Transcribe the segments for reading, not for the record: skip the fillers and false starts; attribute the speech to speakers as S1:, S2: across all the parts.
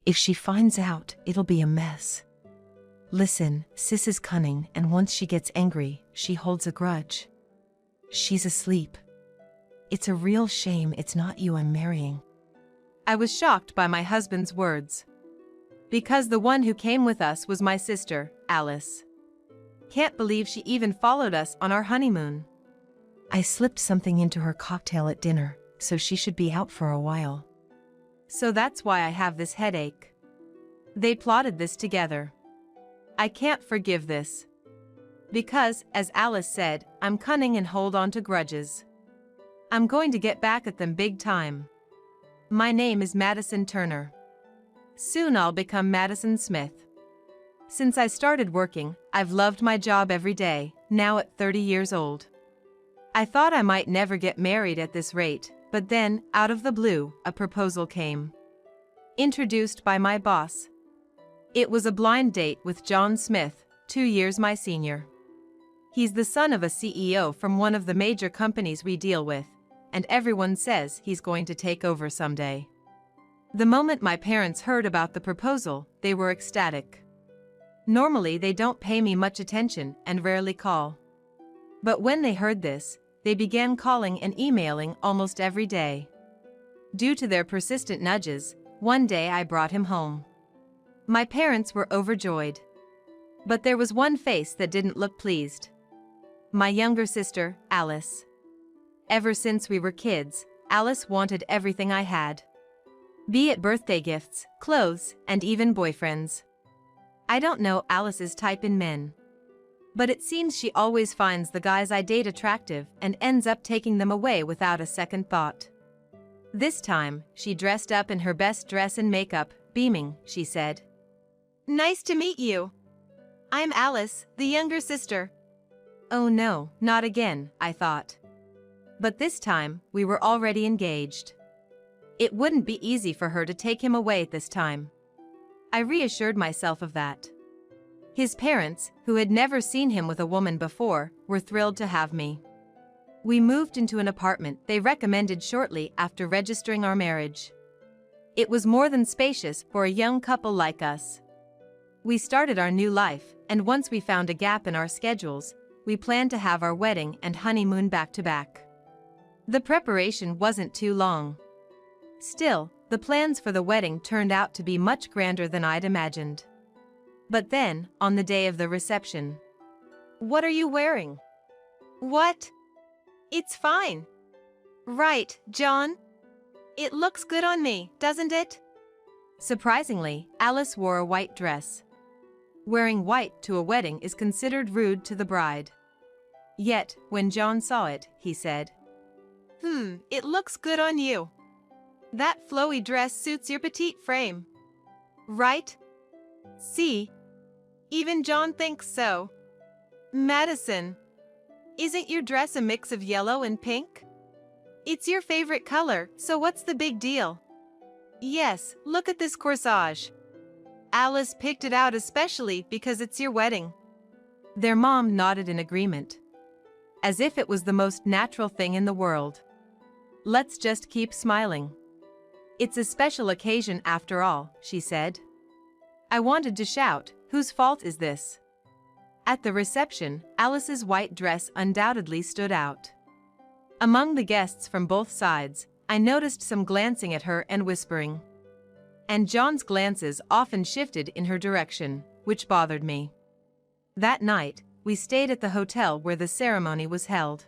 S1: If she finds out, it'll be a mess. Listen, sis is cunning, and once she gets angry, she holds a grudge. She's asleep. It's a real shame it's not you I'm marrying."
S2: I was shocked by my husband's words. Because the one who came with us was my sister, Alice. Can't believe she even followed us on our honeymoon.
S1: I slipped something into her cocktail at dinner, so she should be out for a while.
S2: So that's why I have this headache. They plotted this together. I can't forgive this. Because, as Alice said, I'm cunning and hold on to grudges. I'm going to get back at them big time. My name is Madison Turner. Soon I'll become Madison Smith. Since I started working, I've loved my job every day, now at 30 years old. I thought I might never get married at this rate, but then, out of the blue, a proposal came. Introduced by my boss. It was a blind date with John Smith, 2 years my senior. He's the son of a CEO from one of the major companies we deal with, and everyone says he's going to take over someday. The moment my parents heard about the proposal, they were ecstatic. Normally they don't pay me much attention and rarely call. But when they heard this, they began calling and emailing almost every day. Due to their persistent nudges, one day I brought him home. My parents were overjoyed. But there was one face that didn't look pleased. My younger sister, Alice. Ever since we were kids, Alice wanted everything I had. Be it birthday gifts, clothes, and even boyfriends. I don't know Alice's type in men. But it seems she always finds the guys I date attractive and ends up taking them away without a second thought. This time, she dressed up in her best dress and makeup, beaming, she said. "Nice to meet you. I'm Alice, the younger sister." Oh no, not again, I thought. But this time, we were already engaged. It wouldn't be easy for her to take him away this time. I reassured myself of that. His parents, who had never seen him with a woman before, were thrilled to have me. We moved into an apartment they recommended shortly after registering our marriage. It was more than spacious for a young couple like us. We started our new life, and once we found a gap in our schedules, we planned to have our wedding and honeymoon back to back. The preparation wasn't too long. Still, the plans for the wedding turned out to be much grander than I'd imagined. But then, on the day of the reception. "What are you wearing?" "What? It's fine." "Right, John? It looks good on me, doesn't it?" Surprisingly, Alice wore a white dress. Wearing white to a wedding is considered rude to the bride. Yet, when John saw it, he said, It looks good on you. That flowy dress suits your petite frame. Right? See? Even John thinks so. Madison, isn't your dress a mix of yellow and pink? It's your favorite color, so what's the big deal? Yes, look at this corsage. Alice picked it out especially because it's your wedding. Their mom nodded in agreement, as if it was the most natural thing in the world. Let's just keep smiling. It's a special occasion after all, she said. I wanted to shout, whose fault is this? At the reception, Alice's white dress undoubtedly stood out. Among the guests from both sides, I noticed some glancing at her and whispering. And John's glances often shifted in her direction, which bothered me. That night, we stayed at the hotel where the ceremony was held.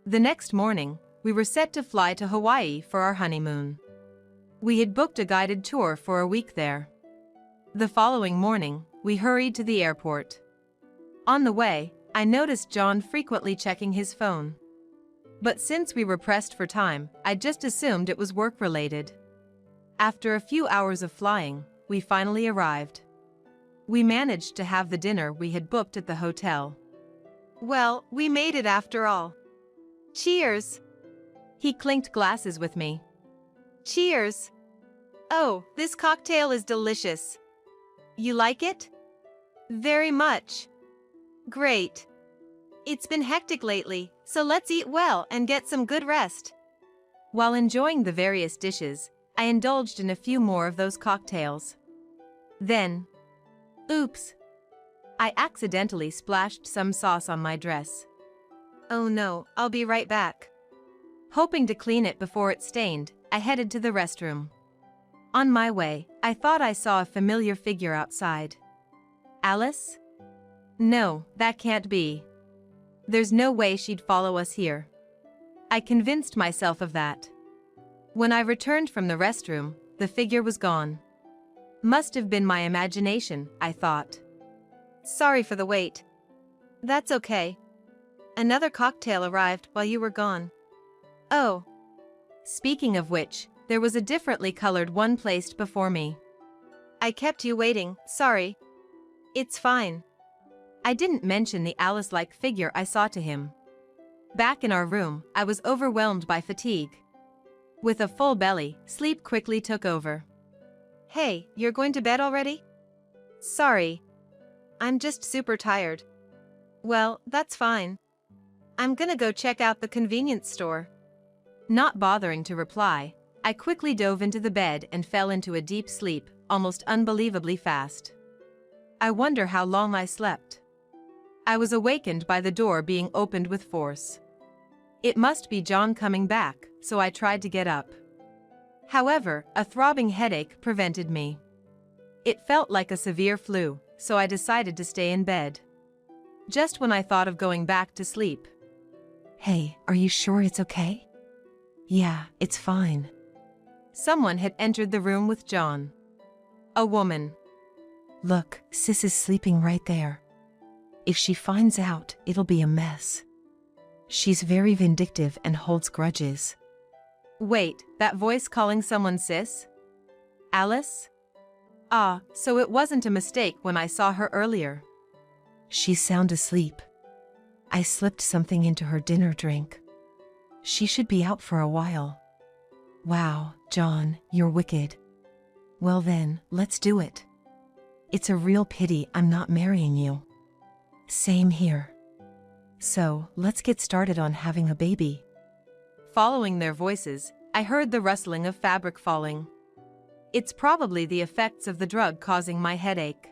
S2: The next morning, we were set to fly to Hawaii for our honeymoon. We had booked a guided tour for a week there. The following morning, we hurried to the airport. On the way, I noticed John frequently checking his phone. But since we were pressed for time, I just assumed it was work-related. After a few hours of flying, we finally arrived. We managed to have the dinner we had booked at the hotel. Well, we made it after all. Cheers! He clinked glasses with me. Cheers! Oh, this cocktail is delicious. You like it? Very much. Great. It's been hectic lately, so let's eat well and get some good rest. While enjoying the various dishes, I indulged in a few more of those cocktails. Then, oops! I accidentally splashed some sauce on my dress. Oh no, I'll be right back. Hoping to clean it before it stained, I headed to the restroom. On my way, I thought I saw a familiar figure outside. Alice? No, that can't be. There's no way she'd follow us here. I convinced myself of that. When I returned from the restroom, the figure was gone. Must have been my imagination, I thought. Sorry for the wait. That's okay. Another cocktail arrived while you were gone. Oh. Speaking of which, there was a differently colored one placed before me. I kept you waiting, sorry. It's fine. I didn't mention the Alice-like figure I saw to him. Back in our room, I was overwhelmed by fatigue. With a full belly, sleep quickly took over. Hey, you're going to bed already? Sorry. I'm just super tired. Well, that's fine. I'm gonna go check out the convenience store. Not bothering to reply, I quickly dove into the bed and fell into a deep sleep, almost unbelievably fast. I wonder how long I slept. I was awakened by the door being opened with force. It must be John coming back, so I tried to get up. However, a throbbing headache prevented me. It felt like a severe flu, so I decided to stay in bed. Just when I thought of going back to sleep.
S1: Hey, are you sure it's okay? Yeah, it's fine.
S2: Someone had entered the room with John. A woman.
S1: Look, Sis is sleeping right there. If she finds out, it'll be a mess. She's very vindictive and holds grudges.
S2: Wait, that voice calling someone sis? Alice? Ah, so it wasn't a mistake when I saw her earlier.
S1: She's sound asleep. I slipped something into her dinner drink. She should be out for a while. Wow, John, you're wicked. Well then, let's do it. It's a real pity I'm not marrying you. Same here. So, let's get started on having a baby.
S2: Following their voices, I heard the rustling of fabric falling. It's probably the effects of the drug causing my headache.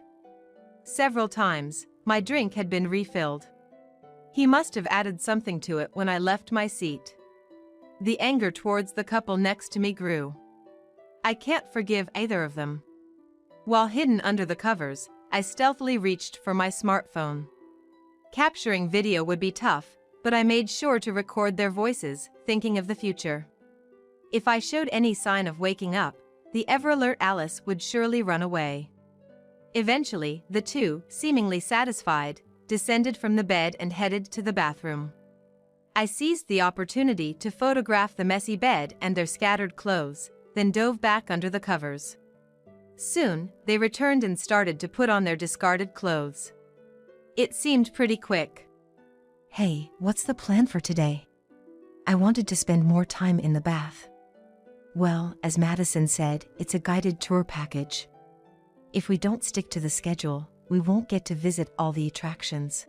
S2: Several times, my drink had been refilled. He must have added something to it when I left my seat. The anger towards the couple next to me grew. I can't forgive either of them. While hidden under the covers, I stealthily reached for my smartphone. Capturing video would be tough, but I made sure to record their voices, thinking of the future. If I showed any sign of waking up, the ever-alert Alice would surely run away. Eventually, the two, seemingly satisfied, descended from the bed and headed to the bathroom. I seized the opportunity to photograph the messy bed and their scattered clothes, then dove back under the covers. Soon, they returned and started to put on their discarded clothes. It seemed pretty quick.
S1: Hey, what's the plan for today? I wanted to spend more time in the bath. Well, as Madison said, it's a guided tour package. If we don't stick to the schedule, we won't get to visit all the attractions.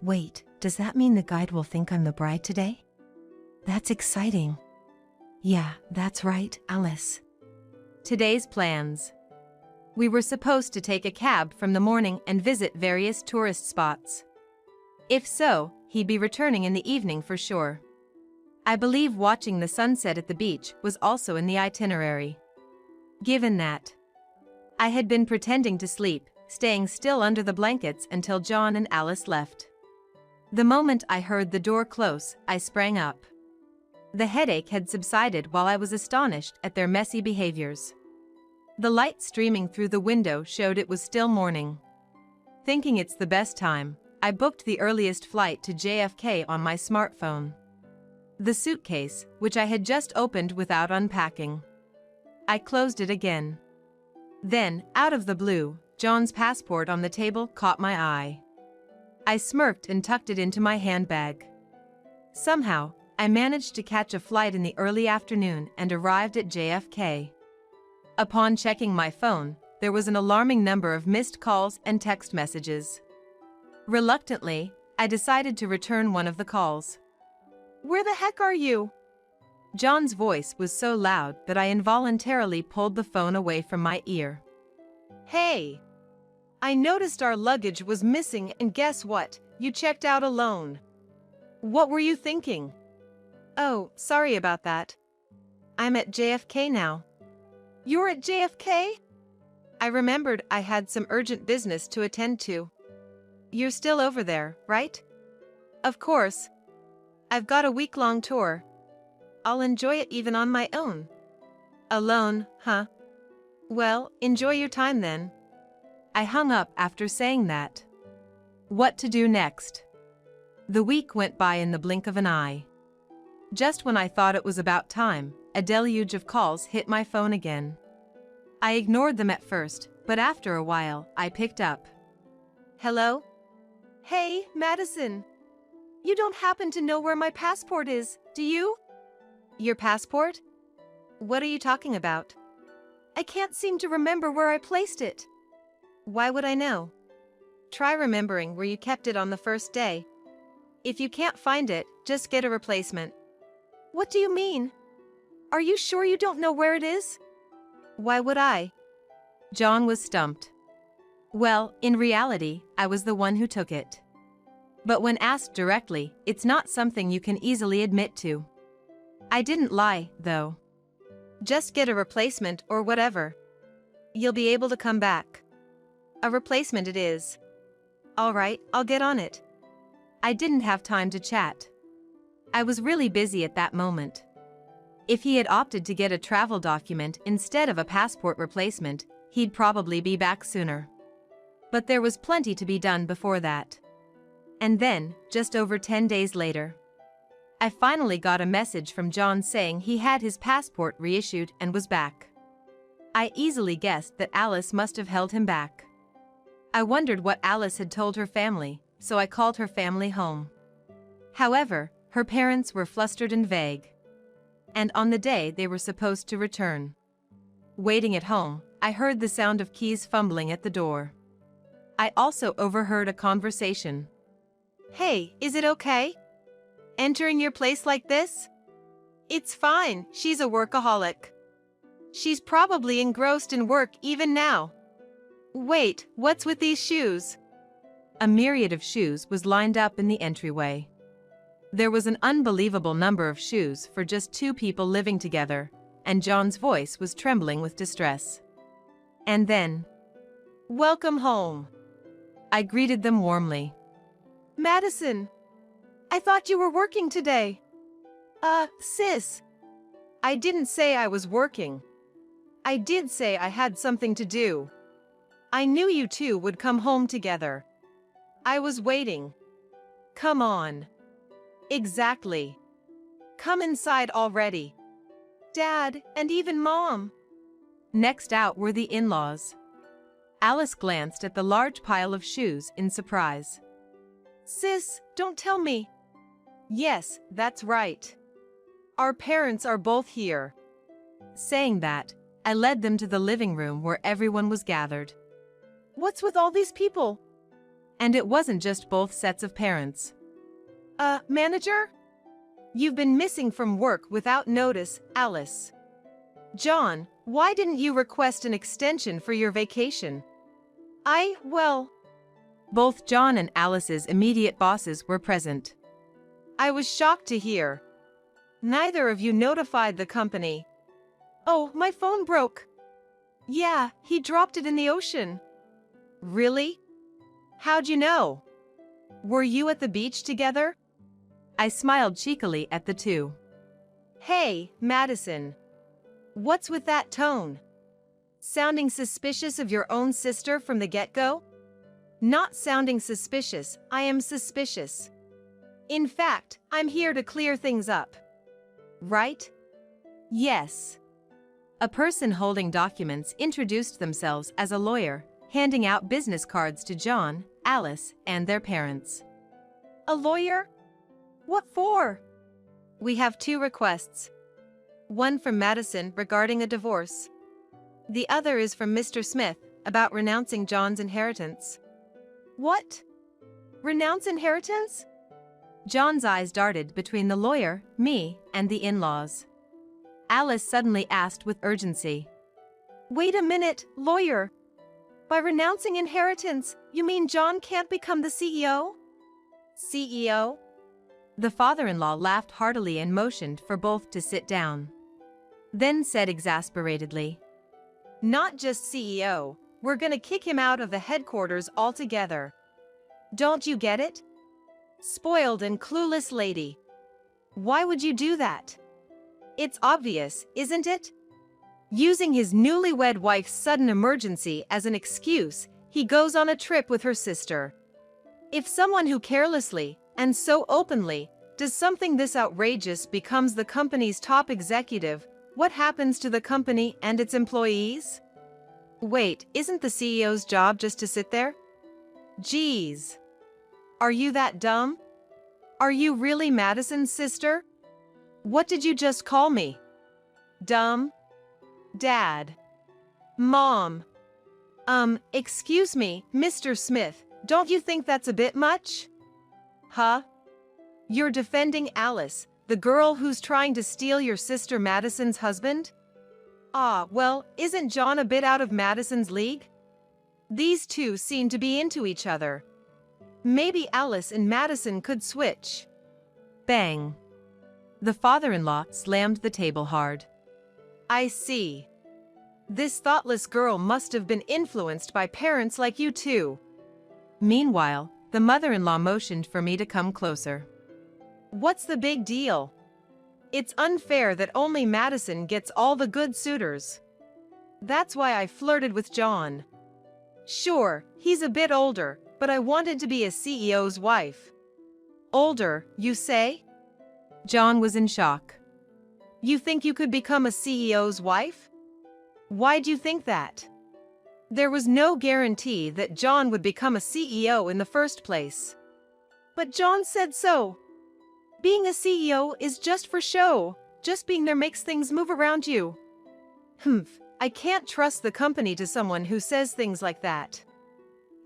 S1: Wait, does that mean the guide will think I'm the bride today? That's exciting. Yeah, that's right, Alice.
S2: Today's plans. We were supposed to take a cab from the morning and visit various tourist spots. If so, he'd be returning in the evening for sure. I believe watching the sunset at the beach was also in the itinerary. Given that, I had been pretending to sleep, staying still under the blankets until John and Alice left. The moment I heard the door close, I sprang up. The headache had subsided while I was astonished at their messy behaviors. The light streaming through the window showed it was still morning. Thinking it's the best time, I booked the earliest flight to JFK on my smartphone. The suitcase, which I had just opened without unpacking. I closed it again. Then, out of the blue, John's passport on the table caught my eye. I smirked and tucked it into my handbag. Somehow, I managed to catch a flight in the early afternoon and arrived at JFK. Upon checking my phone, there was an alarming number of missed calls and text messages. Reluctantly, I decided to return one of the calls. "Where the heck are you?" John's voice was so loud that I involuntarily pulled the phone away from my ear. Hey! I noticed our luggage was missing and guess what? You checked out alone. What were you thinking? Oh, sorry about that. I'm at JFK now. You're at JFK? I remembered I had some urgent business to attend to. You're still over there, right? Of course. I've got a week-long tour. I'll enjoy it even on my own. Alone, huh? Well, enjoy your time then. I hung up after saying that. What to do next? The week went by in the blink of an eye. Just when I thought it was about time, a deluge of calls hit my phone again. I ignored them at first, but after a while, I picked up. Hello? Hey, Madison. You don't happen to know where my passport is, do you? Your passport? What are you talking about? I can't seem to remember where I placed it. Why would I know? Try remembering where you kept it on the first day. If you can't find it, just get a replacement. What do you mean? Are you sure you don't know where it is? Why would I? John was stumped. Well, in reality, I was the one who took it. But when asked directly, it's not something you can easily admit to. I didn't lie, though. Just get a replacement or whatever. You'll be able to come back. A replacement it is. All right, I'll get on it. I didn't have time to chat. I was really busy at that moment. If he had opted to get a travel document instead of a passport replacement, he'd probably be back sooner. But there was plenty to be done before that. And then, just over 10 days later, I finally got a message from John saying he had his passport reissued and was back. I easily guessed that Alice must have held him back. I wondered what Alice had told her family, so I called her family home. However, her parents were flustered and vague. And on the day they were supposed to return. Waiting at home, I heard the sound of keys fumbling at the door. I also overheard a conversation. Hey, is it okay? Entering your place like this? It's fine, she's a workaholic. She's probably engrossed in work even now. Wait, what's with these shoes? A myriad of shoes was lined up in the entryway. There was an unbelievable number of shoes for just two people living together, and John's voice was trembling with distress. And then, welcome home. I greeted them warmly. Madison, I thought you were working today. Sis. I didn't say I was working. I did say I had something to do. I knew you two would come home together. I was waiting. Come on. Exactly. Come inside already. Dad, and even Mom. Next out were the in-laws. Alice glanced at the large pile of shoes in surprise. Sis, don't tell me. Yes, that's right. Our parents are both here. Saying that, I led them to the living room where everyone was gathered. What's with all these people? And it wasn't just both sets of parents. Manager? You've been missing from work without notice, Alice. John, why didn't you request an extension for your vacation? Well... Both John and Alice's immediate bosses were present. I was shocked to hear. Neither of you notified the company. Oh, my phone broke. Yeah, he dropped it in the ocean. Really? How'd you know? Were you at the beach together? I smiled cheekily at the two. Hey, Madison. What's with that tone? Sounding suspicious of your own sister from the get-go? Not sounding suspicious, I am suspicious. In fact, I'm here to clear things up. Right? Yes. A person holding documents introduced themselves as a lawyer, handing out business cards to John, Alice, and their parents. A lawyer? What for? We have two requests. One from Madison regarding a divorce. The other is from Mr. Smith about renouncing John's inheritance. What? Renounce inheritance? John's eyes darted between the lawyer, me, and the in-laws. Alice suddenly asked with urgency.
S3: Wait a minute, lawyer. By renouncing inheritance, you mean John can't become the CEO?
S2: CEO? The father-in-law laughed heartily and motioned for both to sit down. Then said exasperatedly, "Not just CEO, we're gonna kick him out of the headquarters altogether. Don't you get it? Spoiled and clueless lady. Why would you do that? It's obvious, isn't it?" Using his newlywed wife's sudden emergency as an excuse, he goes on a trip with her sister. If someone who carelessly, and so openly, does something this outrageous becomes the company's top executive, what happens to the company and its employees? Wait, isn't the CEO's job just to sit there? Geez. Are you that dumb? Are you really Madison's sister? What did you just call me? Dumb? Dad? Mom? Excuse me, Mr. Smith, don't you think that's a bit much? Huh? You're defending Alice, the girl who's trying to steal your sister Madison's husband? Ah, well, isn't John a bit out of Madison's league? These two seem to be into each other. Maybe Alice and Madison could switch. Bang. The father-in-law slammed the table hard. I see. This thoughtless girl must have been influenced by parents like you too. Meanwhile, the mother-in-law motioned for me to come closer. What's the big deal? It's unfair that only Madison gets all the good suitors. That's why I flirted with John. Sure, he's a bit older, but I wanted to be a CEO's wife. Older, you say? John was in shock. You think you could become a CEO's wife? Why'd you think that? There was no guarantee that John would become a CEO in the first place.
S3: But John said so. Being a CEO is just for show. Just being there makes things move around you.
S2: I can't trust the company to someone who says things like that.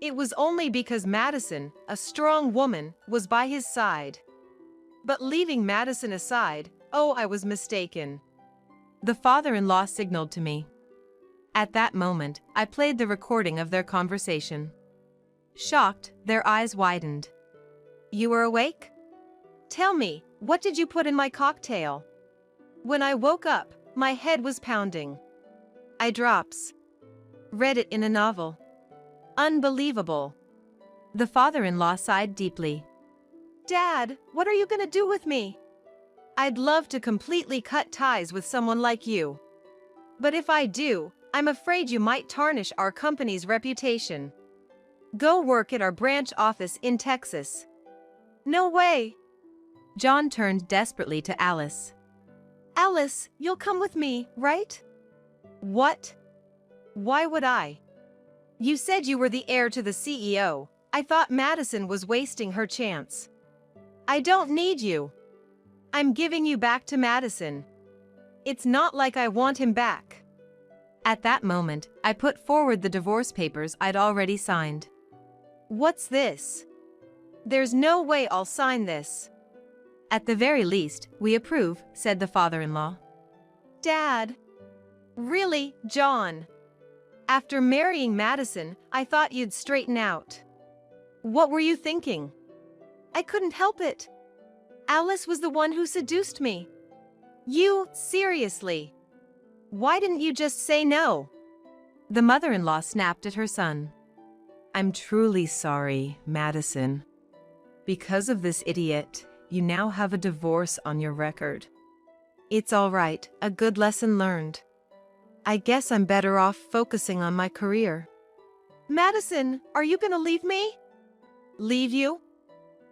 S2: It was only because Madison, a strong woman, was by his side. But leaving Madison aside, oh, I was mistaken. The father-in-law signaled to me. At that moment, I played the recording of their conversation. Shocked, their eyes widened. You were awake? Tell me, what did you put in my cocktail? When I woke up, my head was pounding. I drops. Read it in a novel. Unbelievable. The father-in-law sighed deeply.
S3: Dad, what are you gonna do with me?
S2: I'd love to completely cut ties with someone like you. But if I do, I'm afraid you might tarnish our company's reputation. Go work at our branch office in Texas.
S3: No way.
S2: John turned desperately to Alice.
S3: Alice, you'll come with me, right?
S2: What? Why would I? You said you were the heir to the CEO. I thought Madison was wasting her chance. I don't need you. I'm giving you back to Madison. It's not like I want him back. At that moment, I put forward the divorce papers I'd already signed. What's this? There's no way I'll sign this. At the very least, we approve, said the father-in-law. Dad. Really, John? After marrying Madison, I thought you'd straighten out. What were you thinking?
S3: I couldn't help it. Alice was the one who seduced me.
S2: You, seriously? Why didn't you just say no? The mother-in-law snapped at her son. I'm truly sorry, Madison. Because of this idiot, you now have a divorce on your record. It's all right, a good lesson learned. I guess I'm better off focusing on my career.
S3: Madison, are you gonna leave me?
S2: Leave you?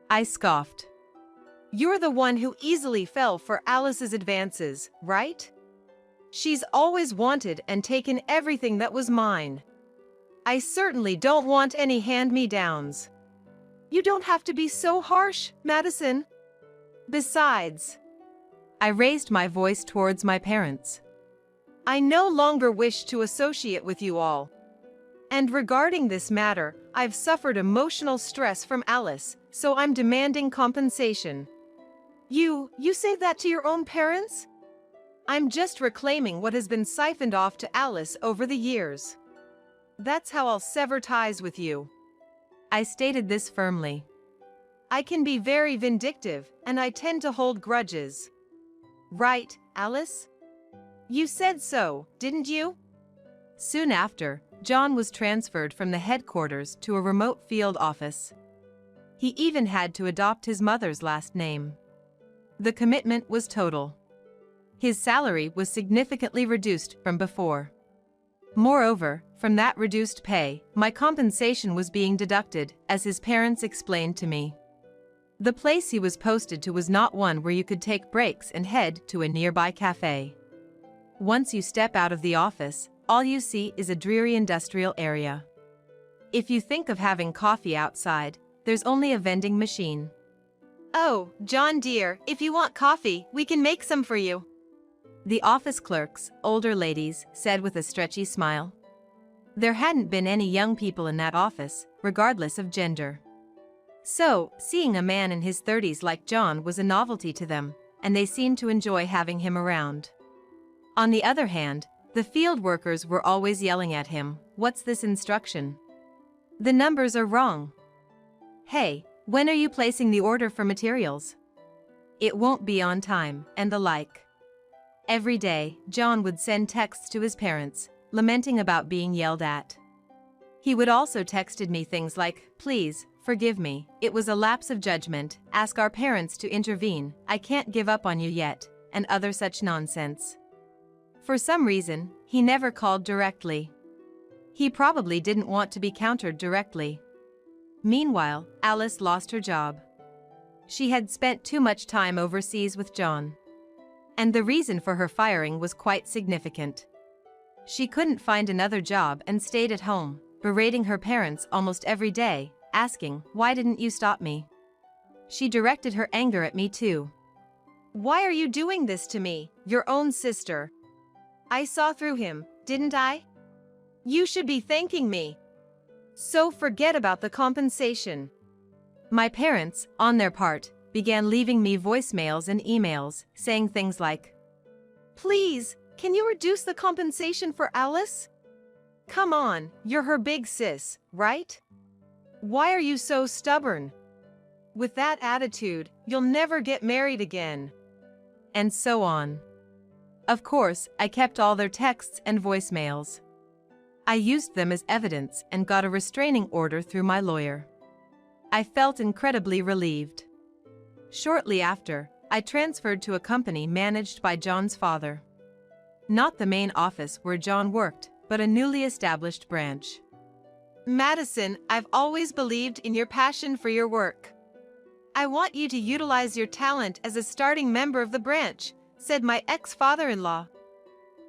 S2: I scoffed. You're the one who easily fell for Alice's advances, right? She's always wanted and taken everything that was mine. I certainly don't want any hand-me-downs.
S3: You don't have to be so harsh, Madison.
S2: Besides, I raised my voice towards my parents. I no longer wish to associate with you all. And regarding this matter, I've suffered emotional stress from Alice, so I'm demanding compensation.
S3: You say that to your own parents? I'm just reclaiming what has been siphoned off to Alice over the years. That's how I'll sever ties with you.
S2: I stated this firmly.
S3: I can be very vindictive, and I tend to hold grudges. Right, Alice? You said so, didn't you?
S2: Soon after, John was transferred from the headquarters to a remote field office. He even had to adopt his mother's last name. The commitment was total. His salary was significantly reduced from before. Moreover, from that reduced pay, my compensation was being deducted, as his parents explained to me. The place he was posted to was not one where you could take breaks and head to a nearby cafe. Once you step out of the office, all you see is a dreary industrial area. If you think of having coffee outside, there's only a vending machine.
S3: Oh, John dear, if you want coffee, we can make some for you.
S2: The office clerks, older ladies, said with a stretchy smile. There hadn't been any young people in that office, regardless of gender. So, seeing a man in his 30s like John was a novelty to them, and they seemed to enjoy having him around. On the other hand, the field workers were always yelling at him, "What's this instruction? The numbers are wrong. Hey, when are you placing the order for materials? It won't be on time," and the like. Every day, John would send texts to his parents, lamenting about being yelled at. He would also texted me things like, "Please, forgive me, it was a lapse of judgment, ask our parents to intervene, I can't give up on you yet," and other such nonsense. For some reason, he never called directly. He probably didn't want to be countered directly. Meanwhile, Alice lost her job. She had spent too much time overseas with John. And the reason for her firing was quite significant. She couldn't find another job and stayed at home, berating her parents almost every day, asking, "Why didn't you stop me?" She directed her anger at me too.
S3: Why are you doing this to me, your own sister? I saw through him, didn't I? You should be thanking me. So forget about the compensation.
S2: My parents, on their part, began leaving me voicemails and emails, saying things like,
S3: "Please, can you reduce the compensation for Alice? Come on, you're her big sis, right? Why are you so stubborn? With that attitude, you'll never get married again."
S2: And so on. Of course, I kept all their texts and voicemails. I used them as evidence and got a restraining order through my lawyer. I felt incredibly relieved. Shortly after, I transferred to a company managed by John's father. Not the main office where John worked, but a newly established branch.
S3: Madison, I've always believed in your passion for your work. I want you to utilize your talent as a starting member of the branch, said my ex-father-in-law.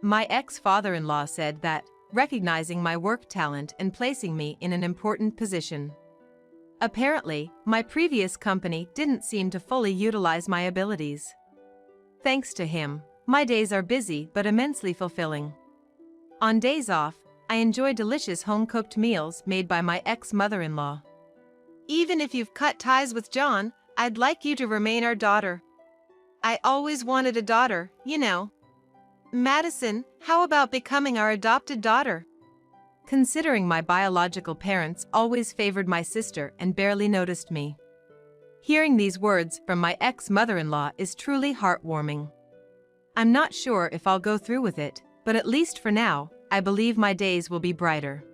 S2: My ex-father-in-law said that, recognizing my work talent and placing me in an important position. Apparently, my previous company didn't seem to fully utilize my abilities. Thanks to him, my days are busy but immensely fulfilling. On days off, I enjoy delicious home-cooked meals made by my ex-mother-in-law.
S3: Even if you've cut ties with John, I'd like you to remain our daughter. I always wanted a daughter, you know. Madison, how about becoming our adopted daughter?
S2: Considering my biological parents always favored my sister and barely noticed me. Hearing these words from my ex-mother-in-law is truly heartwarming. I'm not sure if I'll go through with it, but at least for now, I believe my days will be brighter.